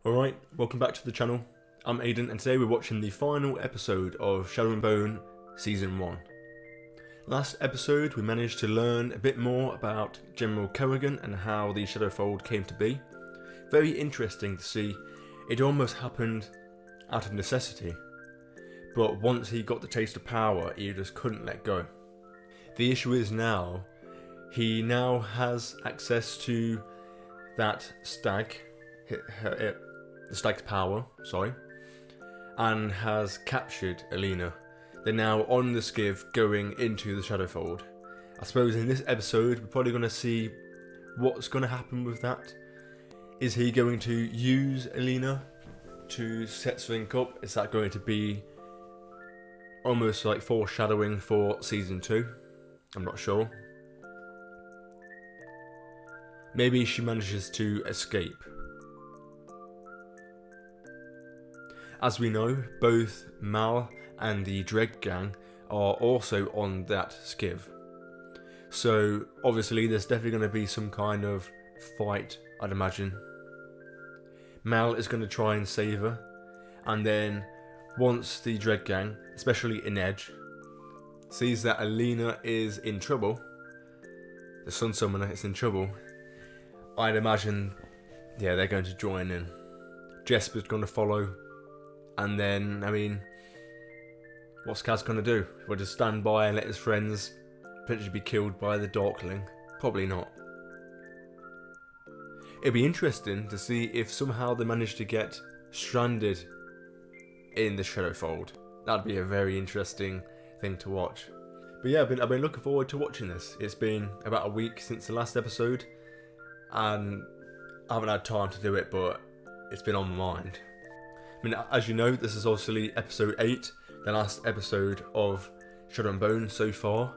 Alright, welcome back to the channel. I'm Aiden and today we're watching the final episode of Shadow and Bone Season 1. Last episode we managed to learn a bit more about General Kerrigan and how the Shadowfold came to be. Very interesting to see. It almost happened out of necessity, but once he got the taste of power he just couldn't let go. The issue is now, he now has access to that stag, the stag's power, and has captured Alina. They're now on the skiff going into the Shadowfold. I suppose in this episode we're probably going to see what's going to happen with that. Is he going to use Alina to set something up? Is that going to be almost like foreshadowing for Season 2? I'm not sure. Maybe she manages to escape. As we know, both Mal and the Dread Gang are also on that skiff. So obviously there's definitely going to be some kind of fight, I'd imagine. Mal is going to try and save her, and then once the Dread Gang, especially Inej, sees that Alina is in trouble, the Sun Summoner is in trouble, I'd imagine, yeah, they're going to join in. Jesper's going to follow. And then, I mean, what's Kaz going to do? Will just stand by and let his friends potentially be killed by the Darkling? Probably not. It'd be interesting to see if somehow they manage to get stranded in the Shadowfold. That'd be a very interesting thing to watch. But yeah, I've been looking forward to watching this. It's been about a week since the last episode, and I haven't had time to do it, but it's been on my mind. I mean, as you know, this is obviously episode 8, the last episode of Shadow and Bone so far,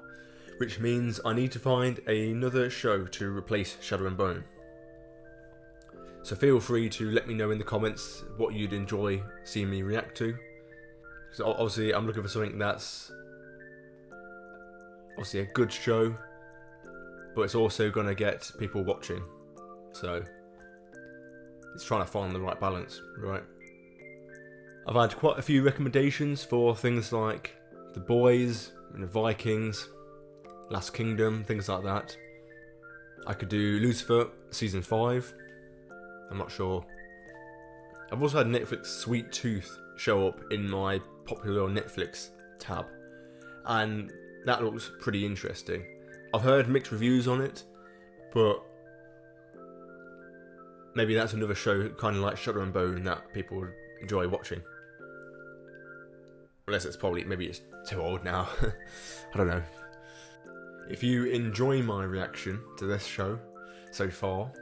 which means I need to find another show to replace Shadow and Bone. So feel free to let me know in the comments what you'd enjoy seeing me react to. So obviously I'm looking for something that's obviously a good show, but it's also going to get people watching. So it's trying to find the right balance, right? I've had quite a few recommendations for things like The Boys, Vikings, Last Kingdom, things like that. I could do Lucifer Season 5, I'm not sure. I've also had Netflix Sweet Tooth show up in my popular Netflix tab, and that looks pretty interesting. I've heard mixed reviews on it, but maybe that's another show kind of like Shadow and Bone that people would enjoy watching. Unless it's probably, maybe it's too old now. I don't know. If you enjoy my reaction to this show so far,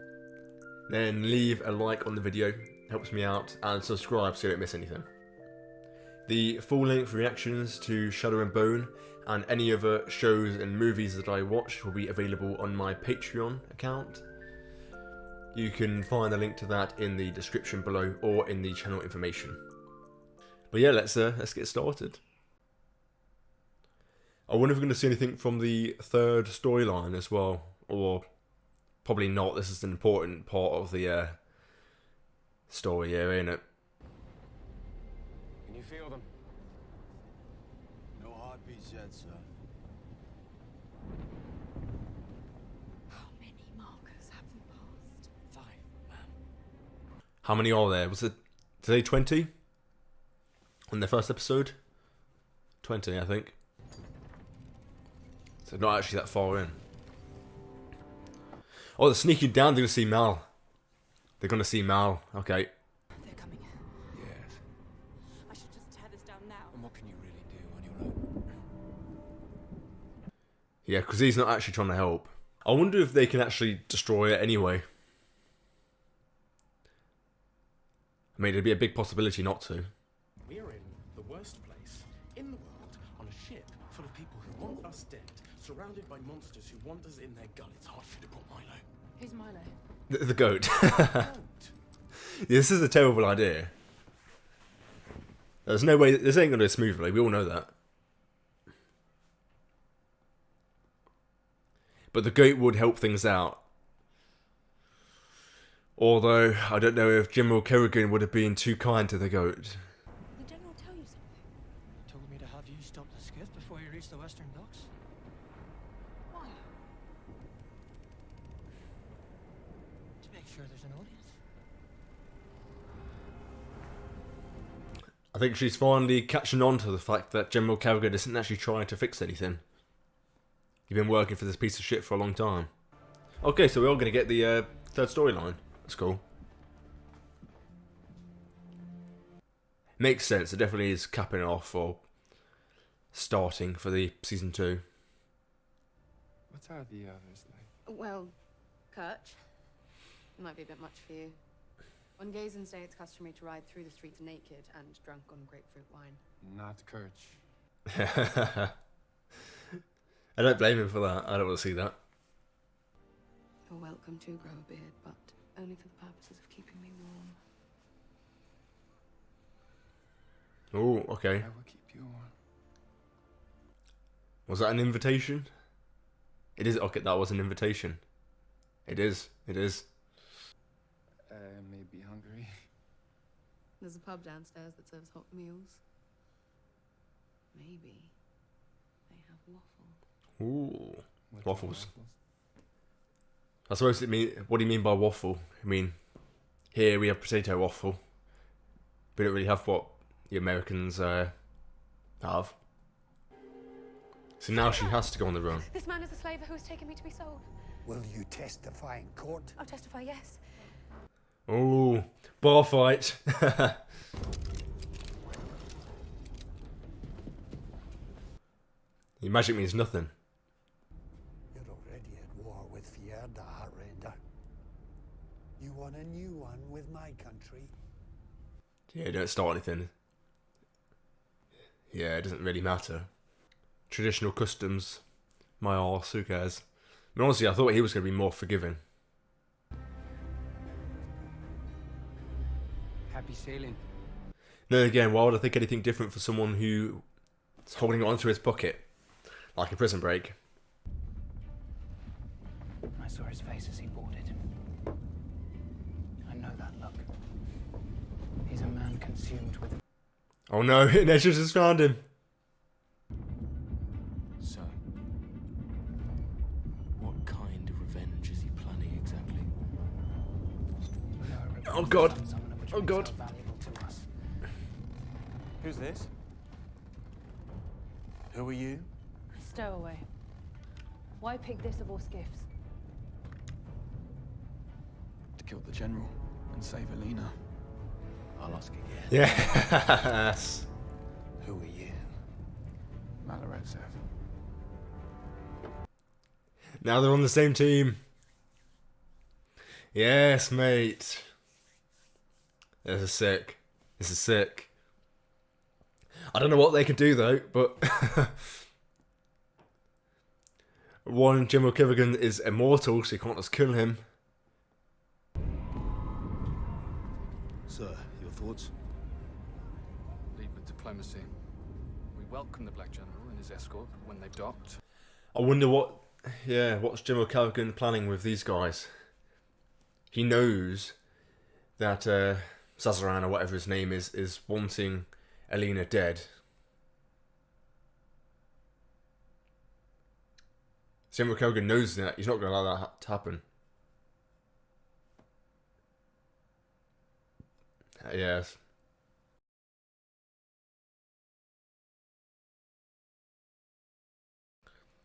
then leave a like on the video, helps me out, and subscribe so you don't miss anything. The full-length reactions to Shadow and Bone and any other shows and movies that I watch will be available on my Patreon account. You can find the link to that in the description below or in the channel information. But yeah, let's get started. I wonder if we're going to see anything from the third storyline as well, or probably not. This is an important part of the story here, ain't it? Can you feel them? No heartbeats yet, sir. How many markers have we passed? 5, ma'am. How many are there? Was it today 20? On the first episode? 20, I think. So not actually that far in. Oh, they're sneaking down. They're going to see Mal. They're going to see Mal. Okay. They're coming. Yes. I should just tear this down now. And what can you really do on your own? Yeah, because he's not actually trying to help. I wonder if they can actually destroy it anyway. I mean, it'd be a big possibility not to. We're in the worst place in the world, on a ship full of people who want us dead, surrounded by monsters who want us in their gut. It's hard for you to put Milo. Who's Milo? The goat. Don't. This is a terrible idea. There's no way, this ain't going to go smoothly, we all know that. But the goat would help things out. Although, I don't know if General Kerrigan would have been too kind to the goat. Did the General tell you something? Told me to have you stop the skiff before you reach the western docks. Why? To make sure there's an audience. I think she's finally catching on to the fact that General Kerrigan isn't actually trying to fix anything. You've been working for this piece of shit for a long time. Okay, so we're all going to get the third storyline. That's cool. Makes sense. It definitely is capping off or starting for the season 2. What are the others like? Well, Kurt. Might be a bit much for you. On Gazens Day, it's customary to ride through the streets naked and drunk on grapefruit wine. Not Kirch. I don't blame him for that. I don't want to see that. You're welcome to grow a beard, but only for the purposes of keeping me warm. Oh, okay. I will keep you warm. Was that an invitation? It is. Okay, that was an invitation. It is. It is. May be hungry. There's a pub downstairs that serves hot meals. Maybe they have waffle. Ooh. What Waffles. I suppose it mean. What do you mean by waffle? I mean, here we have potato waffle. We don't really have what the Americans have. So now she has to go on the run. This man is a slave who has taken me to be sold. Will you testify in court? I'll testify, yes. Ooh, bar fight. Your magic means nothing. You're already at war with Fjerda, Harrender. You want a new one with my country? Yeah, don't start anything. Yeah, it doesn't really matter. Traditional customs. My arse, who cares? I mean, honestly, I thought he was going to be more forgiving. Happy sailing. Then again, why would I think anything different for someone who's holding on to his pocket? Like a Prison Break. I saw his face as he boarded. I know that look. He's a man consumed with... Oh no, Nature just found him. So, what kind of revenge is he planning exactly? Oh god. Oh god. Who's this? Who are you? Stowaway. Why pick this of all skiffs? To kill the general and save Alina. I'll ask again. Yes. Who are you? Malaretsev. Now they're on the same team. Yes, mate. This is sick. This is sick. I don't know what they can do though, but one, General Kerrigan is immortal, so you can't just kill him. Sir, your thoughts? Lead with diplomacy. We welcome the Black General and his escort when they've docked. I wonder what's General Kerrigan planning with these guys? He knows that Sazaran, or whatever his name is wanting Alina dead. General Kerrigan knows that. He's not going to allow that to happen. Yes.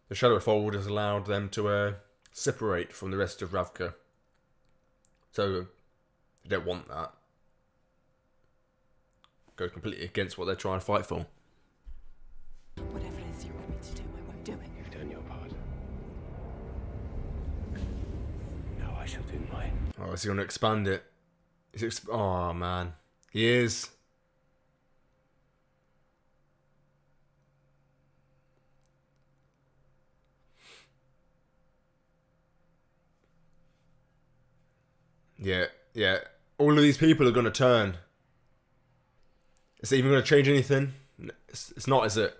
The Shadow Fold has allowed them to separate from the rest of Ravka. So, they don't want that. Go completely against what they're trying to fight for. Whatever it is you want me to do, I won't do it. You've done your part. Now I shall do mine. Oh, is he going to expand it? Oh, man. He is. Yeah. All of these people are going to turn. Is it even going to change anything? It's not, is it?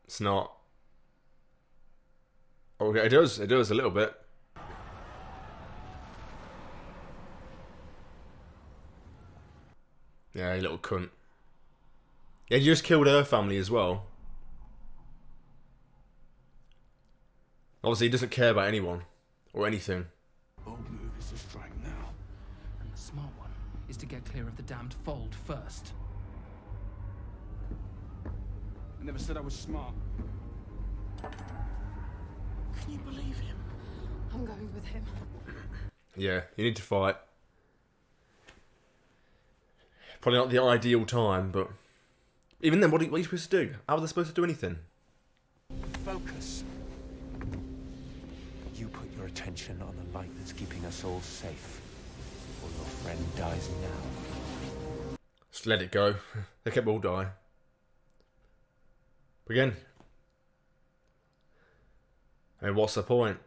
It's not. Okay, it does a little bit. Yeah, you little cunt. Yeah, you just killed her family as well. Obviously, he doesn't care about anyone or anything. Bold move is to strike now. And the smart one is to get clear of the damned fold first. I never said I was smart. Can you believe him? I'm going with him. Yeah, you need to fight. Probably not the ideal time, but even then, what are you supposed to do? How are they supposed to do anything? Focus. You put your attention on the light that's keeping us all safe, or your friend dies now. Just let it go. They can all die. But again, I mean, what's the point?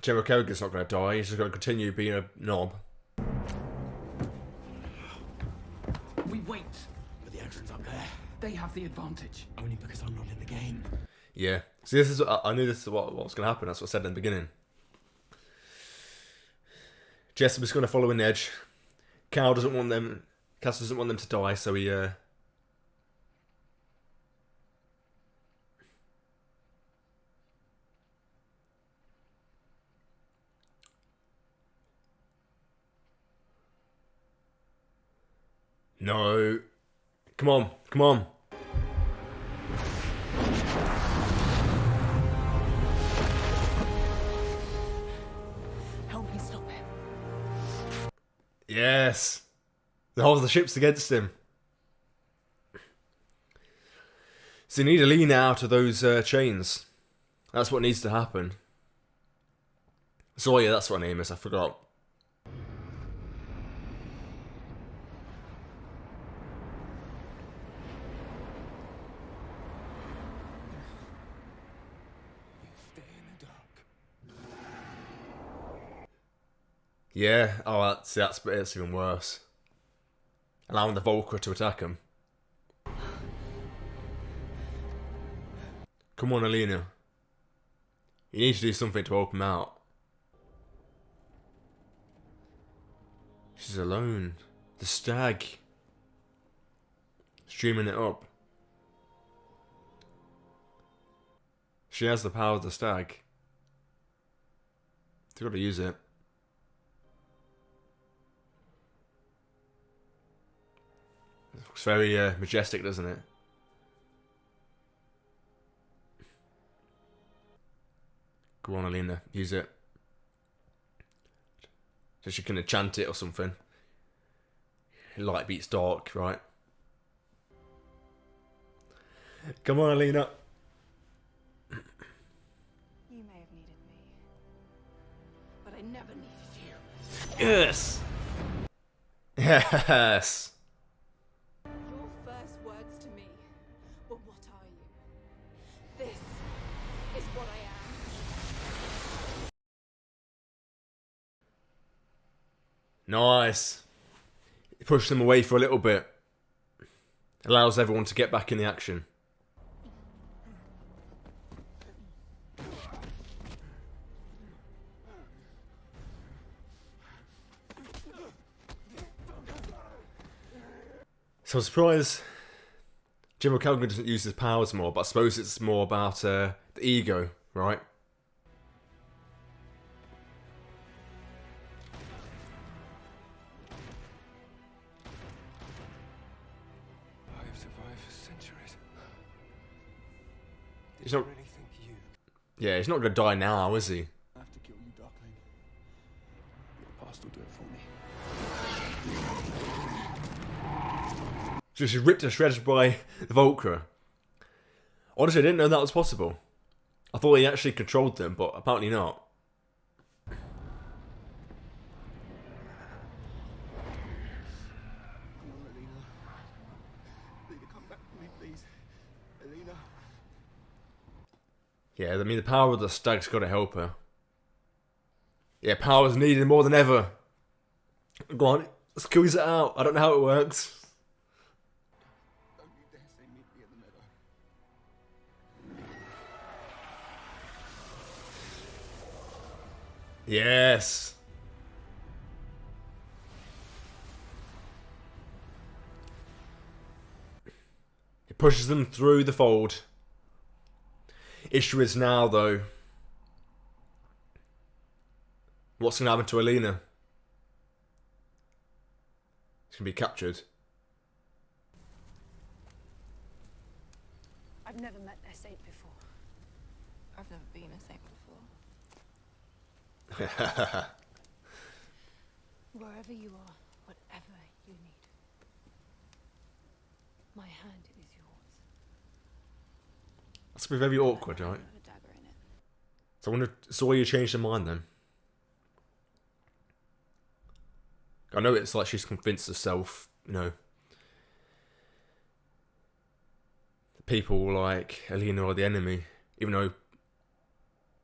General Kerrigan's not going to die. He's just going to continue being a knob. We wait. But the entrance up there. They have the advantage. Only because I'm not in the game. Yeah. See, this is I knew this is what was going to happen. That's what I said in the beginning. Jessup's going to follow an edge. Cal doesn't want them. Cass doesn't want them to die, so he. No. Come on. Come on. Help me stop him. Yes. The whole of the ship's against him. So you need Alina out of those chains. That's what needs to happen. So yeah, that's what her name is. I forgot. Stay in the dark. Yeah. Oh, that's even worse. Allowing the Volker to attack him. Come on, Alina. You need to do something to help him out. She's alone. The stag. Streaming it up. She has the power of the stag. She's got to use it. It looks very majestic, doesn't it? Go on, Alina. Use it. So she can enchant it or something. Light beats dark, right? Come on, Alina. You may have needed me, but I never needed you. Yes! Yes! Your first words to me were, "What are you?" This is what I am. Nice. Push them away for a little bit. Allows everyone to get back in the action. So I'm surprised General Calgon doesn't use his powers more, but I suppose it's more about the ego, right? I have survived for centuries. He's not. I really think you Yeah, he's not going to die now, is he? I have to kill you, Darkling. Your past will do it for me. Just ripped to shreds by the Volker. Honestly, I didn't know that was possible. I thought he actually controlled them, but apparently not. Come on, Alina. Alina, come back to me, please. Alina. Yeah, I mean, the power of the stag's got to help her. Yeah, power's needed more than ever. Go on, let's squeeze it out. I don't know how it works. Don't you dare say meet me at the meadow. Yes. pushes them through the fold. Issue is now, though, what's going to happen to Alina? She's going to be captured. I've never met their saint before. I've never been a saint before. Wherever you are, whatever you need, my hand is yours. That's going to be very awkward, right? A dagger in it. So I wonder, so why you changed her mind then? I know it's like she's convinced herself, you know, people like Alina are the enemy, even though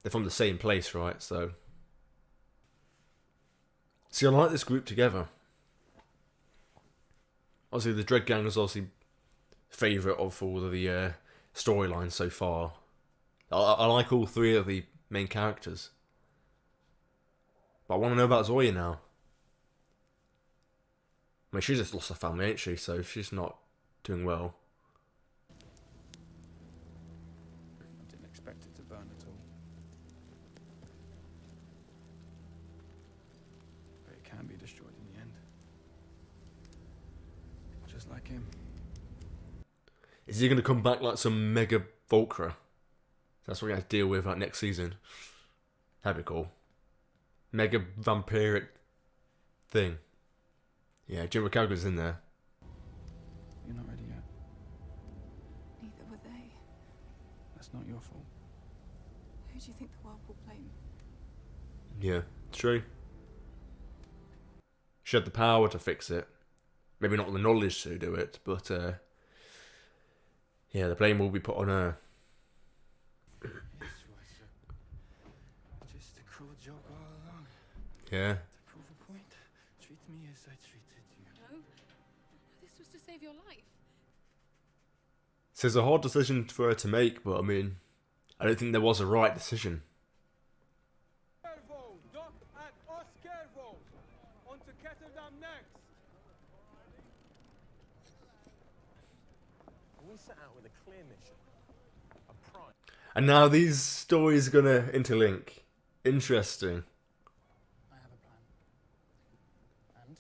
they're from the same place, right? So, see, I like this group together. Obviously, the Dread Gang is obviously favourite of all of the storylines so far. I like all three of the main characters, but I want to know about Zoya now. I mean, she just lost her family, ain't she? So she's not doing well. I didn't expect it to burn at all. But it can be destroyed in the end. Just like him. Is he going to come back like some mega Volcra? That's what we're going to deal with like next season. That'd be cool. Mega vampiric thing. Yeah, Jim McCalgan's in there. You're not ready yet. Neither were they. That's not your fault. Who do you think the world will blame? Yeah, true. She had the power to fix it. Maybe not the knowledge to do it, but yeah, the blame will be put on her. This was just a cruel joke all along. Yeah. To prove a point, treat me as I treated you. No, this was to save your life. So it's a hard decision for her to make, but I mean, I don't think there was a right decision. We set out with a clear mission. A prime. And now these stories are gonna interlink. Interesting. I have a plan. And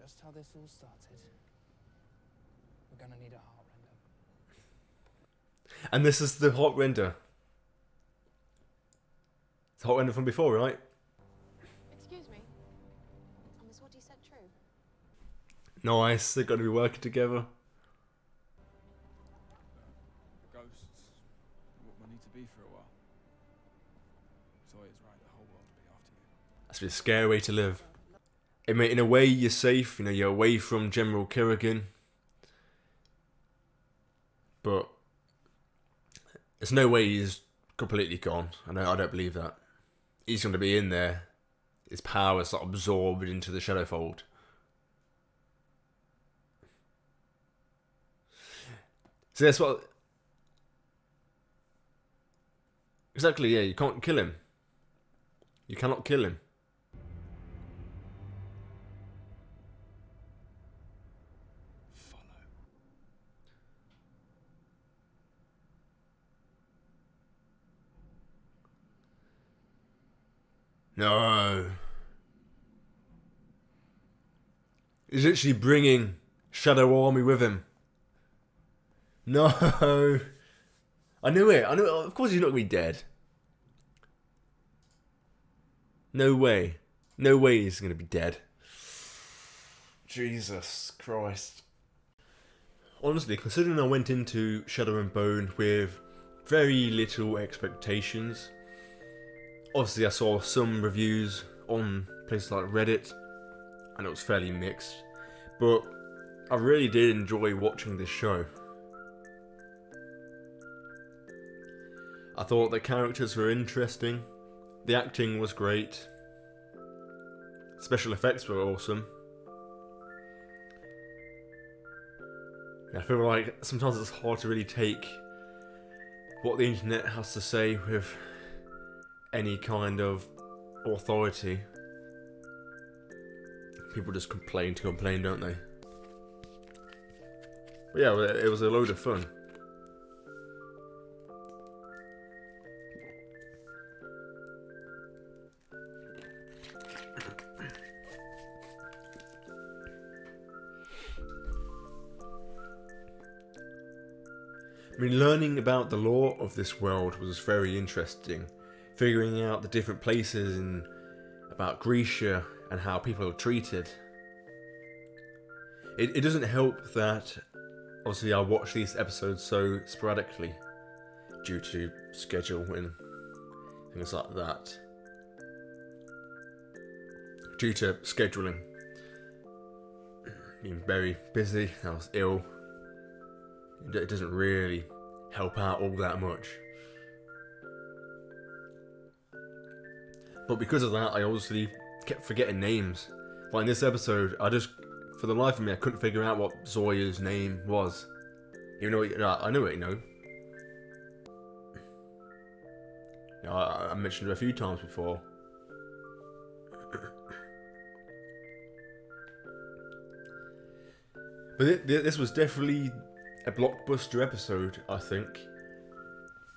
just how this all started, we're gonna need a heart render. And this is the hot render. It's the hot render from before, right? Excuse me. Was what he said true? Nice, they're gonna be working together. The ghosts are what we need to be for a while. Zoya's right, the whole world will be after you. That's a scary way to live. I mean, in a way, you're safe. You know, you're away from General Kerrigan. But there's no way he's completely gone. I don't believe that. He's going to be in there. His power is sort of absorbed into the Shadowfold. So that's what... Exactly, yeah, you can't kill him. You cannot kill him. Follow. No. He's literally bringing Shadow Army with him. No. I knew it. Of course he's not going to be dead. No way. No way he's going to be dead. Jesus Christ. Honestly, considering I went into Shadow and Bone with very little expectations. Obviously, I saw some reviews on places like Reddit, and it was fairly mixed. But I really did enjoy watching this show. I thought the characters were interesting. The acting was great. Special effects were awesome. I feel like sometimes it's hard to really take what the internet has to say with any kind of authority. People just complain to complain, don't they? But yeah, it was a load of fun. I mean, learning about the lore of this world was very interesting. Figuring out the different places in about Grecia and how people are treated. It doesn't help that obviously I watch these episodes so sporadically due to schedule and things like that. Due to scheduling. Being very busy, I was ill. It doesn't really help out all that much. But because of that, I obviously kept forgetting names. But in this episode, for the life of me, I couldn't figure out what Zoya's name was. Even though I know it, I mentioned it a few times before. But this was definitely a blockbuster episode, I think.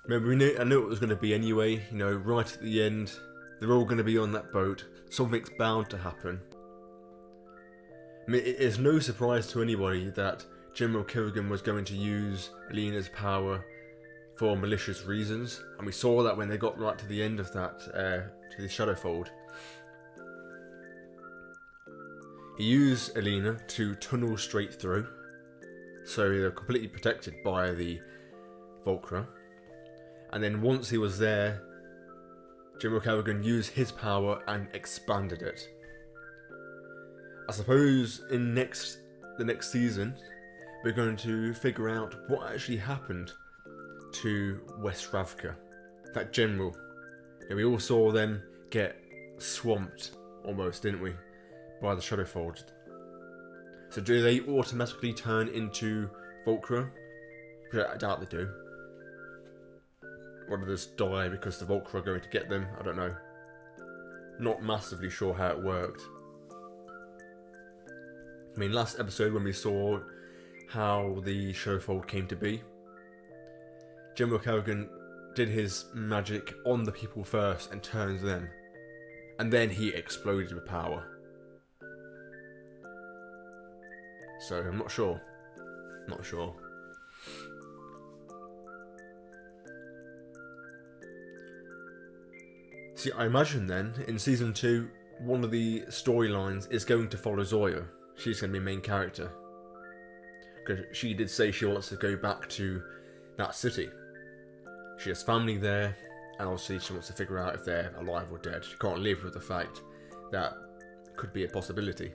Remember, I knew it was going to be anyway. Right at the end, they're all going to be on that boat. Something's bound to happen. I mean, it is no surprise to anybody that General Kerrigan was going to use Alina's power for malicious reasons, and we saw that when they got right to the end of that, to the Shadowfold. He used Alina to tunnel straight through, so they're completely protected by the Volcra. And then once he was there, General Kerrigan used his power and expanded it. I suppose in the next season, we're going to figure out what actually happened to West Ravka, that general. We all saw them get swamped, almost, didn't we, by the Shadowfold. So do they automatically turn into Volcra? I doubt they do. Or do they just die because the Volcra are going to get them? I don't know. Not massively sure how it worked. I mean, last episode when we saw how the Shadowfold came to be, General Kerrigan did his magic on the people first and turned them. And then he exploded with power. So I'm not sure. Not sure. See, I imagine then, in Season 2, one of the storylines is going to follow Zoya. She's going to be a main character. Because she did say she wants to go back to that city. She has family there, and obviously she wants to figure out if they're alive or dead. She can't live with the fact that could be a possibility.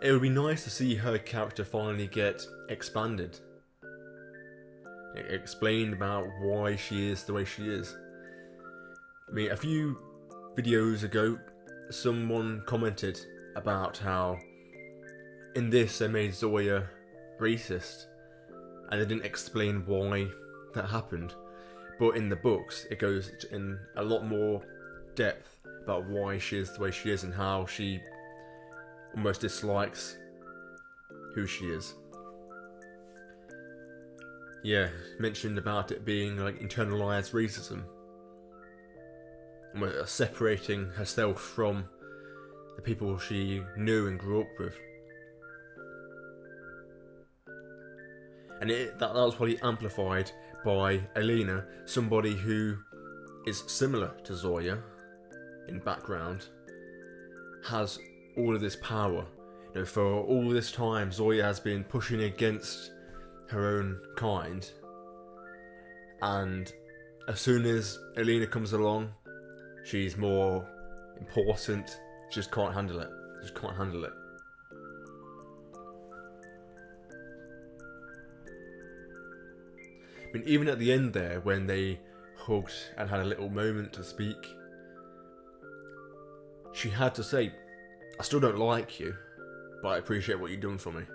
It would be nice to see her character finally get expanded. Explained about why she is the way she is. I mean, a few videos ago, someone commented about how in this they made Zoya racist, and they didn't explain why that happened. But in the books, it goes in a lot more depth about why she is the way she is and how she almost dislikes who she is. Yeah, mentioned about it being like internalized racism. Separating herself from the people she knew and grew up with. And that was probably amplified by Alina, somebody who is similar to Zoya in background, has all of this power. For all this time, Zoya has been pushing against her own kind, and as soon as Alina comes along, she's more important. She just can't handle it. Just can't handle it. I mean, even at the end there, when they hugged and had a little moment to speak, she had to say, "I still don't like you, but I appreciate what you've done for me."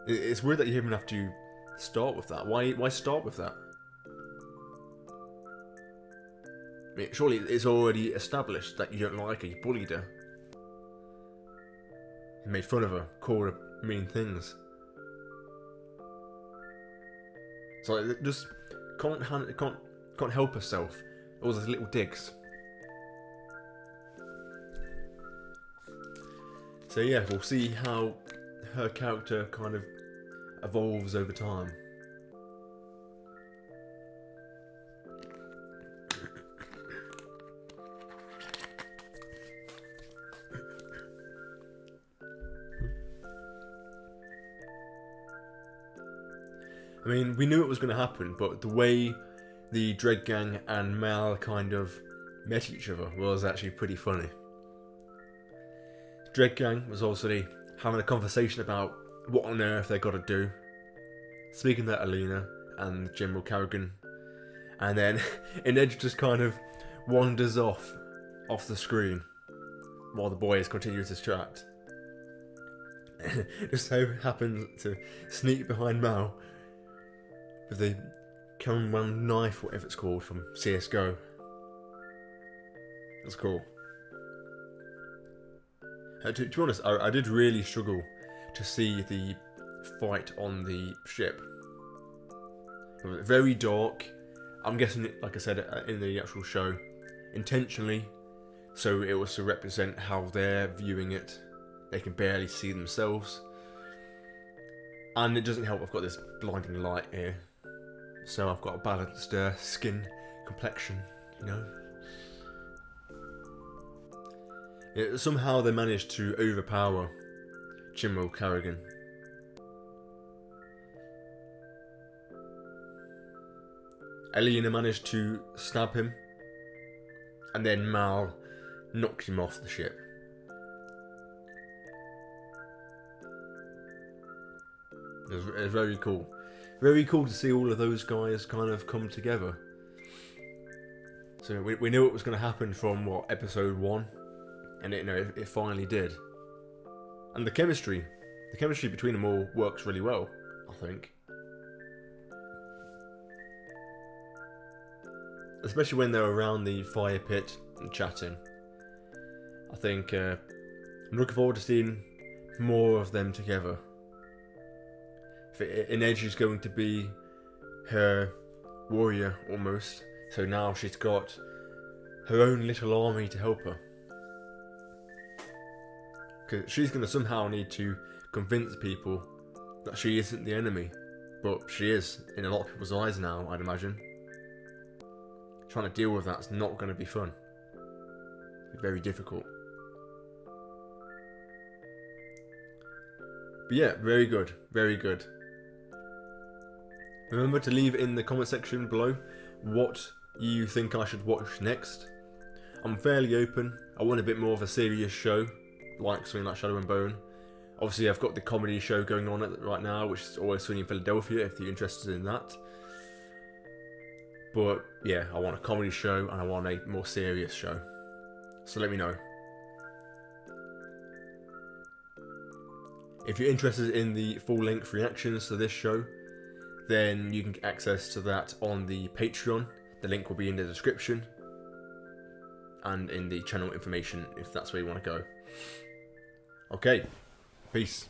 It's weird that you even have to start with that. Why start with that? I mean, surely it's already established that you don't like her, you bullied her. You made fun of her, called her mean things. So it just can't help herself. All those little digs. So yeah, we'll see how her character kind of evolves over time. I mean, we knew it was going to happen, but the way the Dread Gang and Mal kind of met each other was actually pretty funny. Dread Gang was obviously having a conversation about what on earth they got to do, speaking to Alina and General Kerrigan, and then Inedge just kind of wanders off the screen while the boys continue to distract. Just so happens to sneak behind Mal with the Cameron knife, whatever it's called, from CSGO. That's cool. To be honest, I did really struggle to see the fight on the ship. It was very dark. I'm guessing it, like I said in the actual show, intentionally, so it was to represent how they're viewing it. They can barely see themselves. And it doesn't help I've got this blinding light here. So I've got a balanced skin complexion, you know. Somehow they managed to overpower General Kerrigan. Alina managed to stab him, and then Mal knocked him off the ship. It was very cool. Very cool to see all of those guys kind of come together. So we knew it was going to happen from, what, episode 1? And it finally did. And the chemistry between them all works really well, I think. Especially when they're around the fire pit and chatting. I think I'm looking forward to seeing more of them together. Inedge is going to be her warrior almost, so now she's got her own little army to help her. Because she's going to somehow need to convince people that she isn't the enemy, but she is in a lot of people's eyes now, I'd imagine. Trying to deal with that's not going to be fun. It's very difficult. But yeah, very good, very good. Remember to leave in the comment section below what you think I should watch next. I'm fairly open. I want a bit more of a serious show, like something like Shadow and Bone. Obviously I've got the comedy show going on right now, which is Always Sunny in Philadelphia, if you're interested in that. But yeah, I want a comedy show and I want a more serious show. So let me know. If you're interested in the full-length reactions to this show, then you can get access to that on the Patreon. The link will be in the description and in the channel information if that's where you want to go. Okay, peace.